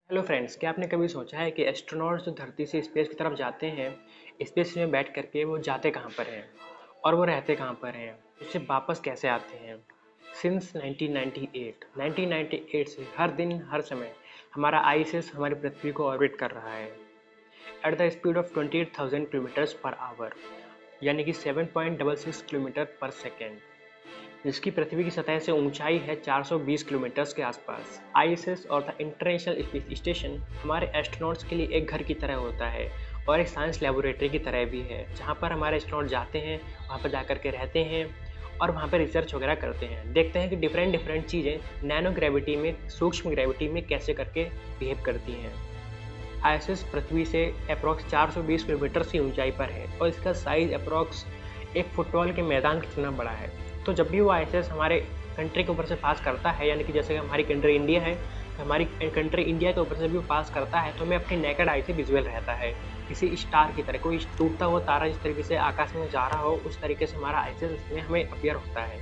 Hello friends, क्या आपने कभी सोचा है कि एस्ट्रोनॉट्स जो धरती से स्पेस की तरफ जाते हैं, स्पेस में बैठ करके वो जाते कहाँ पर हैं और वो रहते कहाँ पर हैं, उससे वापस कैसे आते हैं। सिंस 1998 से हर दिन हर समय हमारा आईएसएस हमारी पृथ्वी को ऑर्बिट कर रहा है eight the speed of 28,000 kilometres per hour, यानी कि 7.66 किलोमीटर पर सेकेंड, जिसकी पृथ्वी की सतह से ऊंचाई है 420 किलोमीटर के आसपास। आईएसएस और द इंटरनेशनल स्पेस स्टेशन हमारे एस्ट्रोनॉट्स के लिए एक घर की तरह होता है और एक साइंस लेबोरेटरी की तरह भी है, जहाँ पर हमारे एस्ट्रोनॉट जाते हैं, वहाँ पर जाकर के रहते हैं और वहाँ पर रिसर्च वगैरह करते हैं। देखते हैं कि डिफरेंट चीज़ें नैनो ग्रेविटी में, सूक्ष्म ग्रेविटी में कैसे करके बिहेव करती हैं। आईएसएस पृथ्वी से अप्रॉक्स 420 किलोमीटर की ऊंचाई पर है और इसका साइज अप्रॉक्स एक फुटबॉल के मैदान कितना बड़ा है। तो जब भी वो आईएसएस हमारे कंट्री के ऊपर से पास करता है, यानी कि जैसे कि हमारी कंट्री इंडिया है, तो हमारी कंट्री इंडिया के ऊपर से भी वो पास करता है, तो हमें अपनी नेकेड आई से विजुअल रहता है किसी स्टार की तरह। कोई टूटता हुआ तारा जिस तरीके से आकाश में जा रहा हो, उस तरीके से हमारा आईएसएस उसमें हमें अपीयर होता है।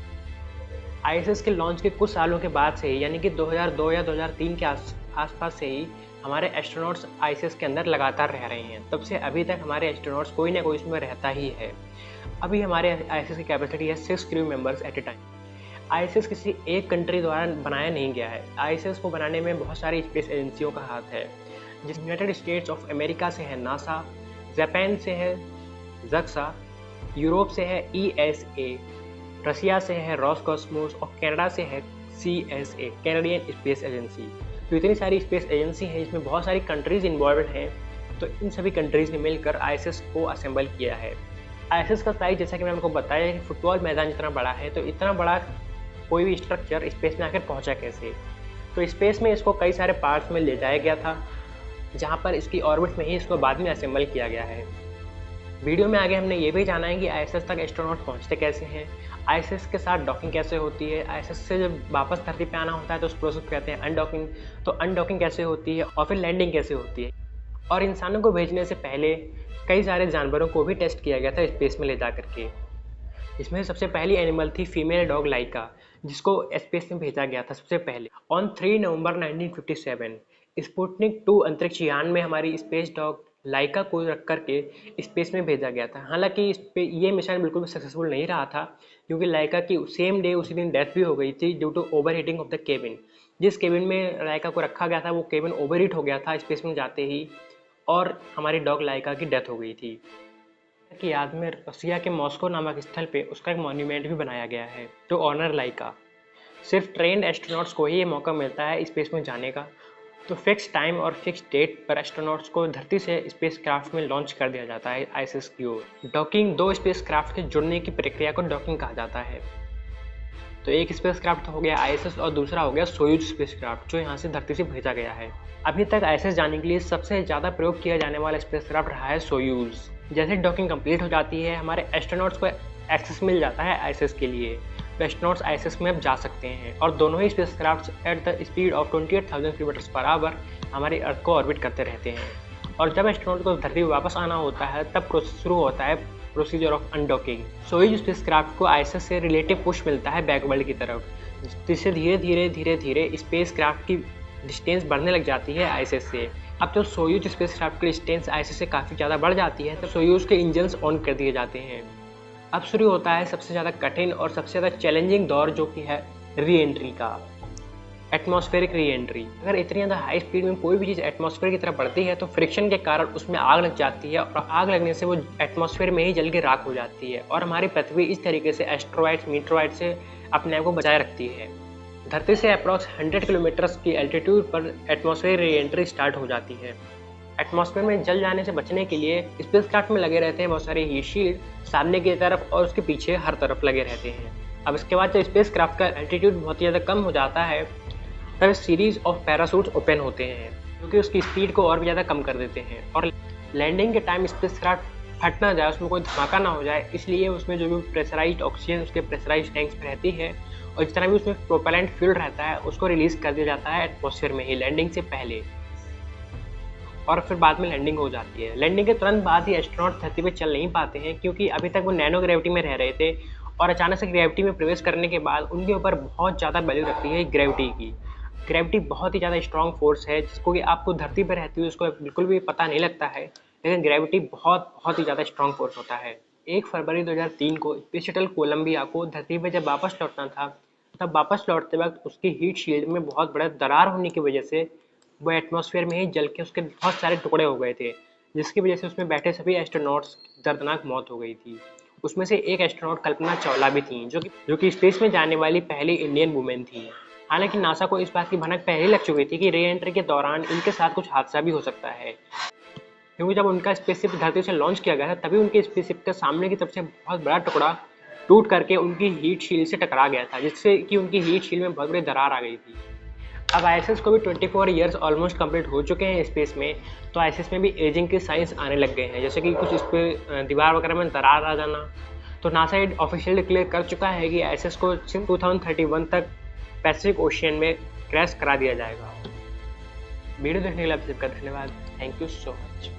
आईएसएस के लॉन्च के कुछ सालों के बाद से ही, यानी कि 2002 या 2003 के आसपास से ही हमारे एस्ट्रोनॉट्स आईएसएस के अंदर लगातार रह रहे हैं। तब से अभी तक हमारे एस्ट्रोनॉट्स कोई ना कोई इसमें रहता ही है। अभी हमारे आईएसएस की कैपेसिटी है 6 क्रू मेंबर्स एट ए टाइम। आईएसएस किसी एक कंट्री द्वारा बनाया नहीं गया है। आईएसएस को बनाने में बहुत सारी स्पेस एजेंसियों का हाथ है, जिस यूनाइटेड स्टेट्स ऑफ अमेरिका से है नासा, जापान से है जक्सा, यूरोप से है ईएसए, रसिया से है रॉसकॉस्मोस और कनाडा से है सीएसए, कैनेडियन स्पेस एजेंसी। तो इतनी सारी स्पेस एजेंसी है, इसमें बहुत सारी कंट्रीज इन्वॉल्व हैं। तो इन सभी कंट्रीज ने मिलकर आईएसएस को असेंबल किया है। आईएसएस का साइज, जैसा कि मैंने आपको बताया, कि फुटबॉल मैदान जितना बड़ा है। तो इतना बड़ा कोई भी स्ट्रक्चर स्पेस में आकर पहुंचा कैसे? तो स्पेस में इसको कई सारे पार्ट्स में ले जाया गया था, जहां पर इसकी ऑर्बिट में ही इसको बाद में असेंबल किया गया है। वीडियो में आगे हमने ये भी जाना है कि आईएसएस तक एस्ट्रोनॉट पहुंचते कैसे हैं, आईएसएस के साथ डॉकिंग कैसे होती है, आईएसएस से जब वापस धरती पे आना होता है तो उस प्रोसेस को कहते हैं अनडॉकिंग। तो अनडॉकिंग कैसे होती है और फिर लैंडिंग कैसे होती है। और इंसानों को भेजने से पहले कई सारे जानवरों को भी टेस्ट किया गया था स्पेस में ले जा करके। इसमें सबसे पहली एनिमल थी फीमेल डॉग लाइका, जिसको स्पेस में भेजा गया था सबसे पहले ऑन 3 नवंबर 1957। स्पुतनिक 2 अंतरिक्ष यान में हमारी स्पेस डॉग लाइका को रख करके स्पेस में भेजा गया था। हालांकि ये मिशन बिल्कुल भी सक्सेसफुल नहीं रहा था, क्योंकि लाइका की सेम डे उसी दिन डेथ भी हो गई थी due to over heating of the cabin. जिस केबिन में लाइका को रखा गया था वो केबिन ओवर हीट हो गया था स्पेस में जाते ही, और हमारी डॉग लाइका की डेथ हो गई थी। की याद में रसिया के मॉस्को नामक स्थल पे उसका एक मॉन्यूमेंट भी बनाया गया है टू ऑनर लाइका। सिर्फ ट्रेंड एस्ट्रोनॉट्स को ही ये मौका मिलता है स्पेस में जाने का। तो फिक्स टाइम और फिक्स डेट पर एस्ट्रोनॉट्स को धरती से स्पेस क्राफ्ट में लॉन्च कर दिया जाता है आईएसएस की ओर। डॉकिंग, दो स्पेस क्राफ्ट के जुड़ने की प्रक्रिया को डॉकिंग कहा जाता है। तो एक स्पेस क्राफ्ट हो गया आईएसएस और दूसरा हो गया सोयूज स्पेस क्राफ्ट, जो यहाँ से धरती से भेजा गया है। अभी तक आईएसएस जाने के लिए सबसे ज़्यादा प्रयोग किया जाने वाला स्पेस क्राफ्ट रहा है सोयूज। जैसे डॉकिंग कंप्लीट हो जाती है, हमारे एस्ट्रोनॉट्स को एक्सेस मिल जाता है आईएसएस के लिए, तो एस्ट्रोनॉट्स आईएसएस में अब जा सकते हैं और दोनों ही space craft at the speed of 28,000 kilometre per hour हमारी अर्थ को ऑर्बिट करते रहते हैं। और जब एस्ट्रोनॉट को धरती पर वापस आना होता है, तब प्रोसेस शुरू होता है, procedure of undocking. Soyuz spacecraft को आईएसएस से रिलेटिव पुश मिलता है बैकवर्ल्ड की तरफ, जिससे धीरे धीरे स्पेस क्राफ्ट की डिस्टेंस बढ़ने लग जाती है आईएसएस से। अब जब सोयूज स्पेसक्राफ्ट की डिस्टेंस आईएसएस से काफ़ी ज़्यादा बढ़ जाती है, तो सोयूज के इंजन्स ऑन कर दिए जाते हैं। अब शुरू होता है सबसे ज़्यादा कठिन और सबसे ज़्यादा चैलेंजिंग दौर, जो कि है री एंट्री का, एटमॉस्फेरिक री एंट्री। अगर इतनी ज़्यादा हाई स्पीड में कोई भी चीज़ एटमॉस्फेयर की तरफ बढ़ती है, तो फ्रिक्शन के कारण उसमें आग लग जाती है और आग लगने से वो एटमॉस्फेयर में ही जल के राख हो जाती है और हमारी पृथ्वी इस तरीके से एस्ट्रॉइड्स, मीटरॉइड से अपने आप को बचाए रखती है। धरती से अप्रॉक्स 100 किलोमीटर्स की एल्टीट्यूड पर एटमॉस्फेयर री एंट्री स्टार्ट हो जाती है। एटमॉस्फेयर में जल जाने से बचने के लिए स्पेसक्राफ्ट में लगे रहते हैं बहुत सारे हीट शील्ड, सामने की तरफ और उसके पीछे हर तरफ लगे रहते हैं। अब इसके बाद जब स्पेसक्राफ्ट का एल्टीट्यूड बहुत ही ज़्यादा कम हो जाता है, तब सीरीज ऑफ पैरासूट्स ओपन होते हैं, जो कि उसकी स्पीड को और भी ज़्यादा कम कर देते हैं। और लैंडिंग के टाइम स्पेसक्राफ्ट फट ना जाए, उसमें कोई धमाका ना हो जाए, इसलिए उसमें जो भी प्रेशराइज्ड ऑक्सीजन उसके प्रेशराइज्ड टैंक्स में रहती है और जितना भी उसमें प्रोपेलेंट फ्यूल रहता है, उसको रिलीज कर दिया जाता है एटमॉस्फेयर में ही लैंडिंग से पहले, और फिर बाद में लैंडिंग हो जाती है। लैंडिंग के तुरंत बाद ही एस्ट्रोनॉट धरती पर चल नहीं पाते हैं, क्योंकि अभी तक वो नैनो ग्रेविटी में रह रहे थे और अचानक से ग्रेविटी में प्रवेश करने के बाद उनके ऊपर बहुत ज़्यादा वैल्यू रखती है ग्रेविटी की। ग्रेविटी बहुत ही ज़्यादा स्ट्रॉन्ग फोर्स है जिसको कि आपको धरती पर रहते हुए उसको बिल्कुल भी पता नहीं लगता है, लेकिन ग्रेविटी बहुत बहुत ही ज़्यादा स्ट्रॉन्ग फोर्स होता है। 1 फरवरी 2003 को स्पेस शटल कोलंबिया को धरती पर जब वापस लौटना था, तब वापस लौटते वक्त उसकी हीट शील्ड में बहुत बड़ा दरार होने की वजह से वो एटमॉस्फेयर में ही जल के उसके बहुत सारे टुकड़े हो गए थे, जिसकी वजह से उसमें बैठे सभी एस्ट्रोनॉट्स की दर्दनाक मौत हो गई थी। उसमें से एक एस्ट्रोनॉट कल्पना चावला भी थी, जो कि स्पेस में जाने वाली पहली इंडियन वुमेन थी। हालांकि नासा को इस बात की भनक पहले ही लग चुकी थी कि री एंट्री के दौरान इनके साथ कुछ हादसा भी हो सकता है, क्योंकि जब उनका स्पेसशिप धरती से लॉन्च किया गया था तभी उनके स्पेसशिप के सामने की तरफ से बहुत बड़ा टुकड़ा टूट करके उनकी हीट शील्ड से टकरा गया था, जिससे कि उनकी हीट शील्ड में बहुत बड़ी दरार आ गई थी। अब आईएसएस को भी 24 ईयर्स ऑलमोस्ट कंप्लीट हो चुके हैं स्पेस में, तो आईएसएस में भी एजिंग के साइंस आने लग गए हैं, जैसे कि कुछ इस पर दीवार वगैरह में दरार आ जाना। तो नासा ये ऑफिशियली डिक्लेयर कर चुका है कि आईएसएस को 2031 तक पैसिफिक ओशियन में क्रैश करा दिया जाएगा। वीडियो देखने के लिए आप सबका धन्यवाद। Thank you so much.